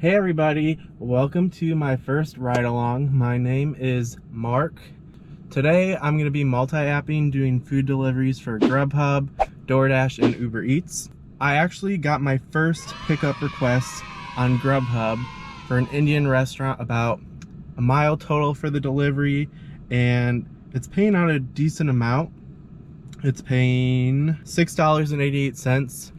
Hey everybody, welcome to my first ride along. My name is Mark. Today I'm going to be multi-apping, doing food deliveries for GrubHub, DoorDash, and UberEats. I actually got my first pickup request on GrubHub for an Indian restaurant, about a mile total for the delivery, and it's paying out a decent amount. It's paying $6.88.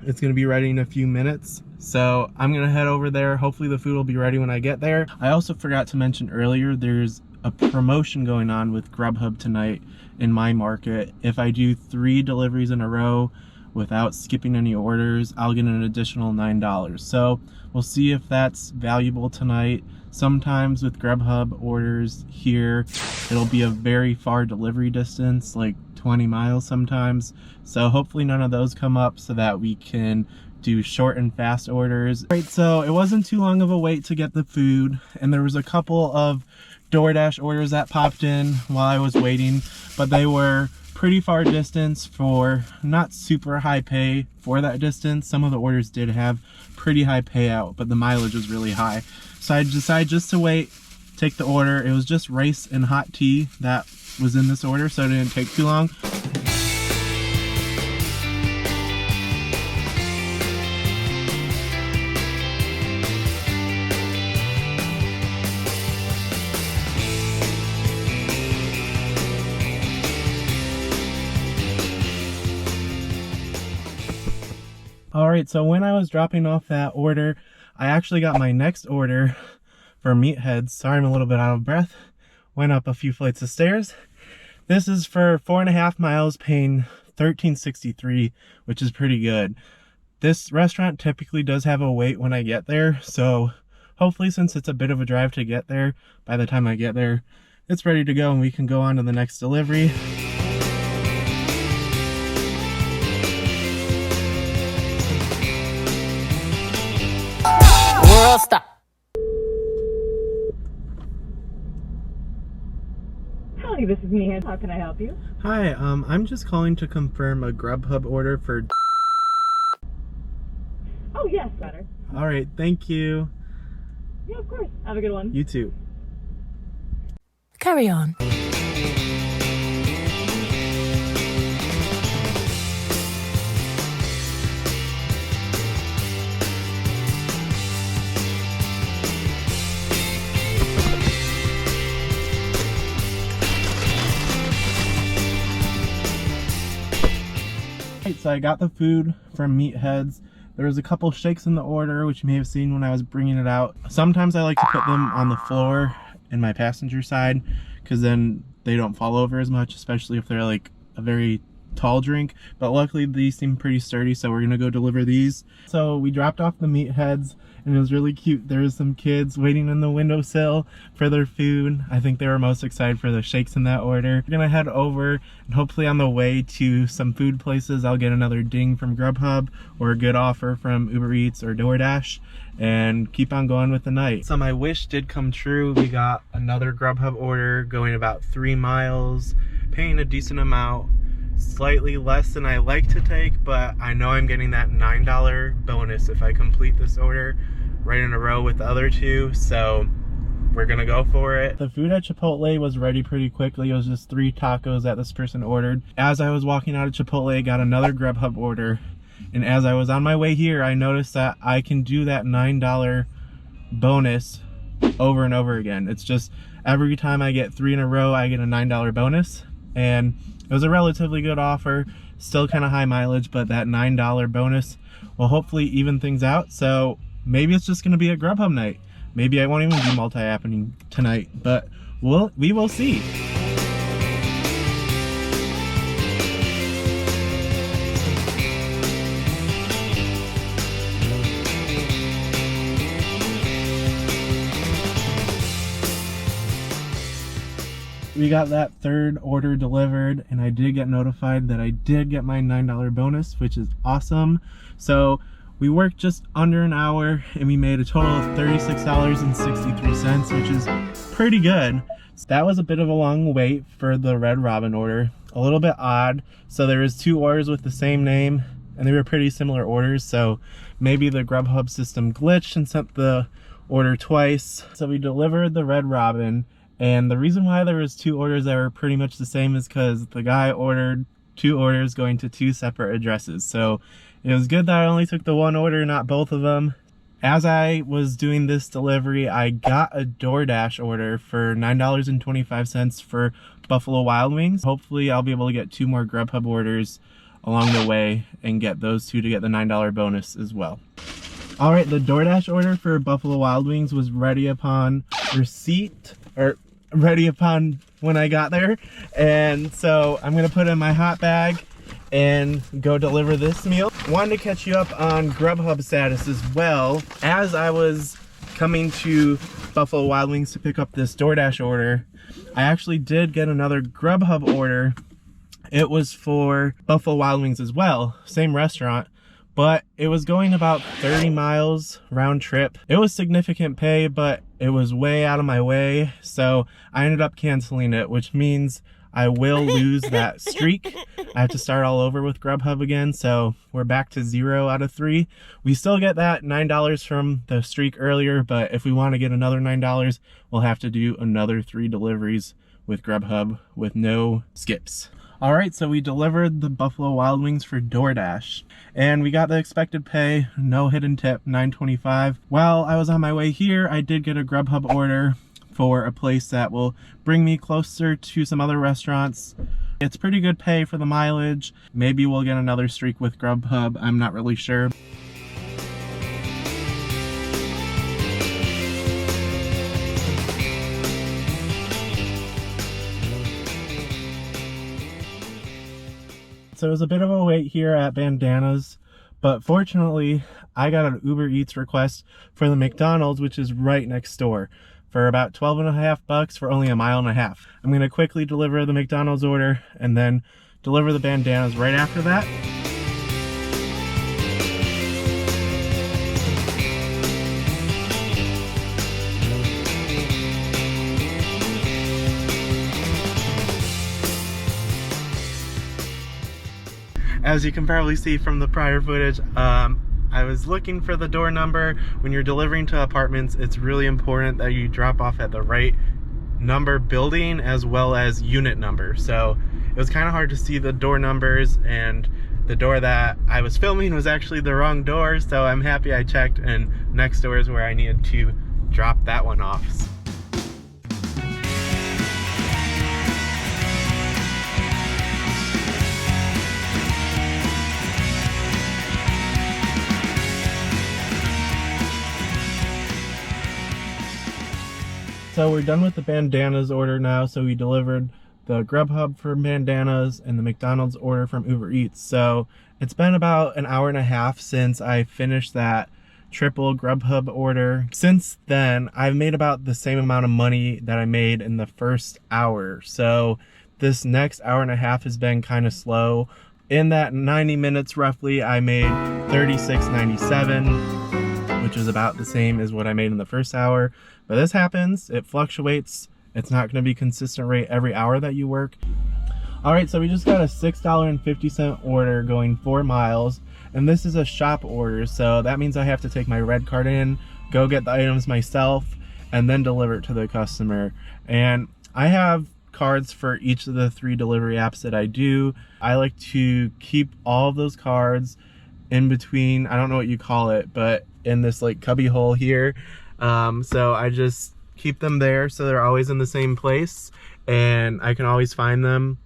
It's going to be ready in a few minutes. So I'm gonna head over there. Hopefully the food will be ready when I get there. I also forgot to mention earlier, there's a promotion going on with GrubHub tonight in my market. If I do 3 deliveries in a row without skipping any orders, I'll get an additional $9. So we'll see if that's valuable tonight. Sometimes with GrubHub orders here, it'll be a very far delivery distance, like 20 miles sometimes. So hopefully none of those come up so that we can do short and fast orders. Right, so it wasn't too long of a wait to get the food, and there was a couple of DoorDash orders that popped in while I was waiting, but they were pretty far distance for not super high pay for that distance. Some of the orders did have pretty high payout, but the mileage was really high. So I decided just to wait, take the order. It was just rice and hot tea that was in this order, so it didn't take too long. Alright, so when I was dropping off that order, I actually got my next order for meatheads. Sorry, I'm a little bit out of breath. Went up a few flights of stairs. This is for 4.5 miles, paying $13.63, which is pretty good. This restaurant typically does have a wait when I get there, so hopefully, since it's a bit of a drive to get there, by the time I get there, it's ready to go and we can go on to the next delivery. Stop. Hi, this is Mia. How can I help you? Hi, I'm just calling to confirm a GrubHub order for... Oh, yes, better. Alright, thank you. Yeah, of course. Have a good one. You too. Carry on. So I got the food from Meatheads. There was a couple shakes in the order, which you may have seen when I was bringing it out. Sometimes I like to put them on the floor in my passenger side, because then they don't fall over as much, especially if they're like a very tall drink. But luckily these seem pretty sturdy, so we're gonna go deliver these. So we dropped off the Meatheads, and it was really cute. There was some kids waiting in the windowsill for their food. I think they were most excited for the shakes in that order. We're gonna head over, and hopefully on the way to some food places, I'll get another ding from GrubHub or a good offer from UberEats or DoorDash, and keep on going with the night. So my wish did come true. We got another GrubHub order going about 3 miles, paying a decent amount. Slightly less than I like to take, but I know I'm getting that $9 bonus if I complete this order right in a row with the other 2, so we're gonna go for it. The food at Chipotle was ready pretty quickly. It was just 3 tacos that this person ordered. As I was walking out of Chipotle, I got another GrubHub order, and as I was on my way here, I noticed that I can do that $9 bonus over and over again. It's just every time I get 3 in a row, I get a $9 bonus, and it was a relatively good offer, still kind of high mileage, but that $9 bonus will hopefully even things out. So maybe it's just going to be a GrubHub night. Maybe I won't even do multi-apping tonight, but we will see. We got that 3rd order delivered, and I did get notified that I did get my $9 bonus, which is awesome. So we worked just under an hour, and we made a total of $36.63, which is pretty good. So that was a bit of a long wait for the Red Robin order. A little bit odd. So there was 2 orders with the same name, and they were pretty similar orders, so maybe the GrubHub system glitched and sent the order twice. So we delivered the Red Robin, and the reason why there was 2 orders that were pretty much the same is because the guy ordered 2 orders going to 2 separate addresses. So it was good that I only took the 1 order, not both of them. As I was doing this delivery, I got a DoorDash order for $9.25 for Buffalo Wild Wings. Hopefully I'll be able to get 2 more GrubHub orders along the way and get those 2 to get the $9 bonus as well. All right, the DoorDash order for Buffalo Wild Wings was ready upon receipt, or ready upon when I got there. And so I'm gonna put it in my hot bag and go deliver this meal. Wanted to catch you up on GrubHub status as well. As I was coming to Buffalo Wild Wings to pick up this DoorDash order, I actually did get another GrubHub order. It was for Buffalo Wild Wings as well, same restaurant, but it was going about 30 miles round trip. It was significant pay, but it was way out of my way, so I ended up canceling it, which means I will lose that streak. I have to start all over with GrubHub again, so we're back to 0 out of 3. We still get that $9 from the streak earlier, but if we want to get another $9, we'll have to do another 3 deliveries with GrubHub with no skips. All right, so we delivered the Buffalo Wild Wings for DoorDash, and we got the expected pay, no hidden tip, $9.25. While I was on my way here, I did get a GrubHub order for a place that will bring me closer to some other restaurants. It's pretty good pay for the mileage. Maybe we'll get another streak with GrubHub, I'm not really sure. So it was a bit of a wait here at Bandanas, but fortunately I got an UberEats request for the McDonald's, which is right next door, for about $12.50 for only a mile and a half. I'm gonna quickly deliver the McDonald's order and then deliver the Bandanas right after that. As you can probably see from the prior footage, I was looking for the door number. When you're delivering to apartments, it's really important that you drop off at the right number building as well as unit number. So it was kind of hard to see the door numbers, and the door that I was filming was actually the wrong door, so I'm happy I checked, and next door is where I needed to drop that one off. So we're done with the Bandanas order now, so we delivered the GrubHub for Bandanas and the McDonald's order from UberEats. So it's been about an hour and a half since I finished that triple GrubHub order. Since then, I've made about the same amount of money that I made in the first hour. So this next hour and a half has been kind of slow. In that 90 minutes roughly, I made $36.97, which is about the same as what I made in the first hour. But this happens, it fluctuates. It's not gonna be consistent rate every hour that you work. All right, so we just got a $6.50 order going 4 miles, and this is a shop order, so that means I have to take my red card in, go get the items myself, and then deliver it to the customer. And I have cards for each of the 3 delivery apps that I do. I like to keep all of those cards in between, I don't know what you call it, but in this like cubby hole here. So I just keep them there so they're always in the same place, and I can always find them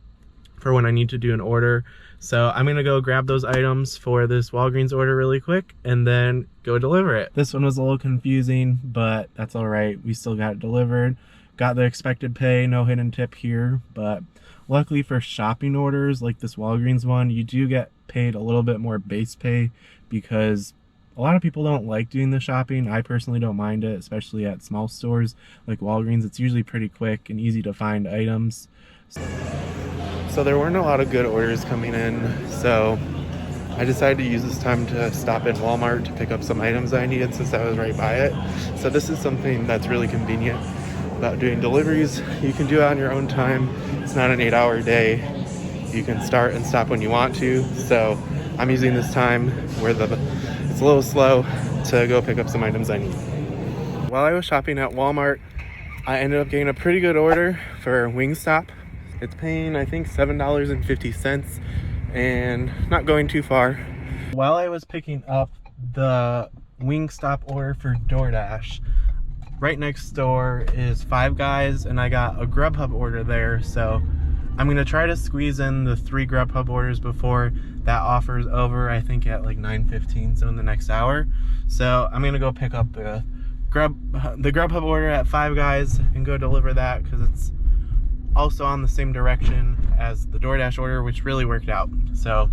for when I need to do an order. So I'm gonna go grab those items for this Walgreens order really quick and then go deliver it. This one was a little confusing, but that's all right. We still got it delivered. Got the expected pay, no hidden tip here, but luckily for shopping orders like this Walgreens one, you do get paid a little bit more base pay because a lot of people don't like doing the shopping. I personally don't mind it, especially at small stores like Walgreens. It's usually pretty quick and easy to find items. So there weren't a lot of good orders coming in, so I decided to use this time to stop in Walmart to pick up some items I needed since I was right by it. So this is something that's really convenient about doing deliveries. You can do it on your own time. It's not an 8-hour day. You can start and stop when you want to. So I'm using this time where it's a a little slow to go pick up some items I need. While I was shopping at Walmart, I ended up getting a pretty good order for Wingstop. It's paying, I think, $7.50 and not going too far. While I was picking up the Wingstop order for DoorDash, right next door is Five Guys, and I got a GrubHub order there, so I'm gonna try to squeeze in the 3 GrubHub orders before that offer's over, I think at like 9:15, so in the next hour. So I'm gonna go pick up the GrubHub order at Five Guys and go deliver that, because it's also on the same direction as the DoorDash order, which really worked out. So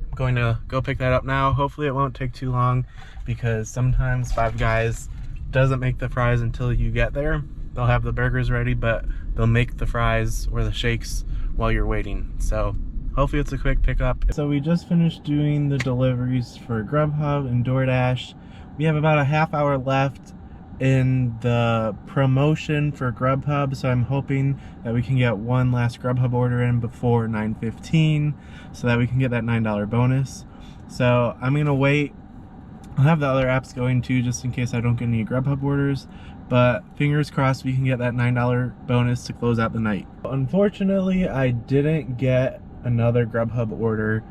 I'm going to go pick that up now. Hopefully it won't take too long, because sometimes Five Guys doesn't make the fries until you get there. They'll have the burgers ready, but they'll make the fries or the shakes while you're waiting. So hopefully it's a quick pickup. So we just finished doing the deliveries for GrubHub and DoorDash. We have about a half hour left in the promotion for GrubHub, so I'm hoping that we can get one last GrubHub order in before 9:15 so that we can get that $9 bonus. So I'm gonna wait. I'll have the other apps going too, just in case I don't get any GrubHub orders, but fingers crossed we can get that $9 bonus to close out the night. Unfortunately, I didn't get another GrubHub order,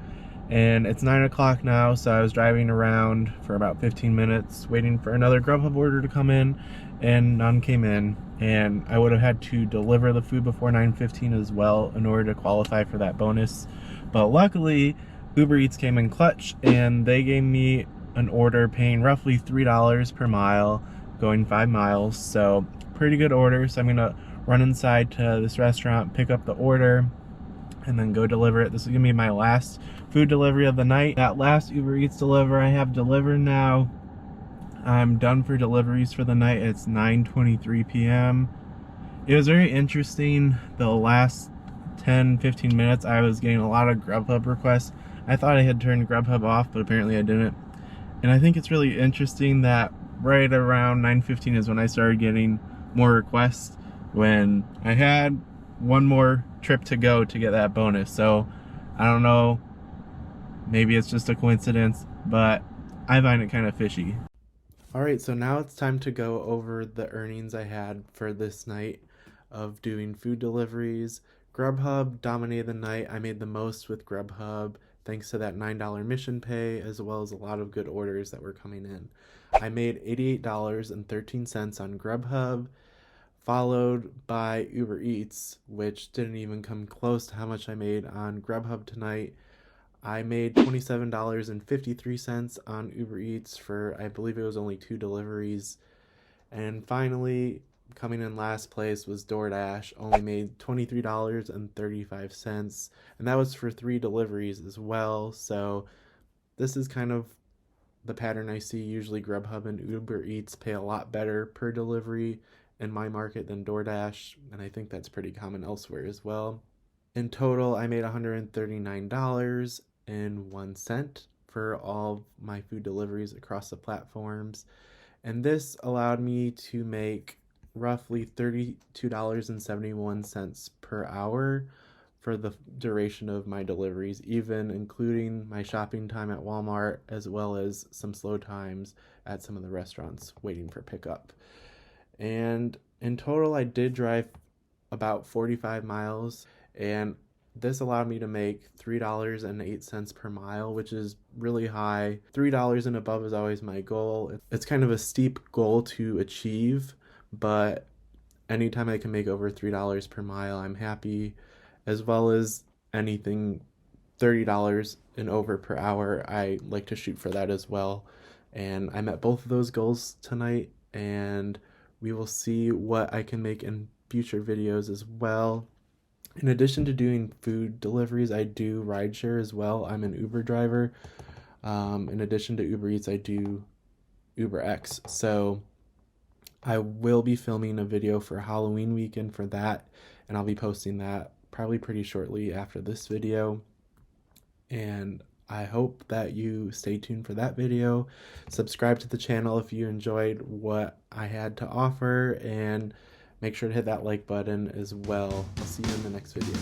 and it's 9 o'clock now, so I was driving around for about 15 minutes waiting for another GrubHub order to come in, and none came in, and I would have had to deliver the food before 9:15 as well in order to qualify for that bonus. But luckily, UberEats came in clutch, and they gave me an order paying roughly $3 per mile, going 5 miles, so pretty good order. So I'm gonna run inside to this restaurant, pick up the order, and then go deliver it. This is gonna be my last food delivery of the night. That last Uber Eats deliver I have delivered now. I'm done for deliveries for the night. It's 9:23 p.m. It was very interesting. The last 10-15 minutes I was getting a lot of GrubHub requests. I thought I had turned GrubHub off, but apparently I didn't. And I think it's really interesting that right around 9:15 is when I started getting more requests, when I had one more trip to go to get that bonus. So I don't know, maybe it's just a coincidence, but I find it kind of fishy. Alright, so now it's time to go over the earnings I had for this night of doing food deliveries. GrubHub dominated the night. I made the most with GrubHub thanks to that $9 mission pay, as well as a lot of good orders that were coming in. I made $88.13 on GrubHub, followed by UberEats, which didn't even come close to how much I made on GrubHub tonight. I made $27.53 on UberEats for, I believe it was only 2 deliveries. And finally, coming in last place was DoorDash, only made $23.35, and that was for 3 deliveries as well. So this is kind of the pattern I see. Usually GrubHub and UberEats pay a lot better per delivery in my market than DoorDash, and I think that's pretty common elsewhere as well. In total, I made $139.01 for all my food deliveries across the platforms, and this allowed me to make roughly $32.71 per hour for the duration of my deliveries, even including my shopping time at Walmart, as well as some slow times at some of the restaurants waiting for pickup. And in total, I did drive about 45 miles, and this allowed me to make $3.08 per mile, which is really high. $3 and above is always my goal. It's kind of a steep goal to achieve, but anytime I can make over $3 per mile, I'm happy, as well as anything $30 and over per hour. I like to shoot for that as well, and I met both of those goals tonight, and we will see what I can make in future videos as well. In addition to doing food deliveries, I do rideshare as well. I'm an Uber driver. In addition to Uber Eats, I do UberX. So I will be filming a video for Halloween weekend for that, and I'll be posting that probably pretty shortly after this video. And I hope that you stay tuned for that video. Subscribe to the channel if you enjoyed what I had to offer, and make sure to hit that like button as well. I'll see you in the next video.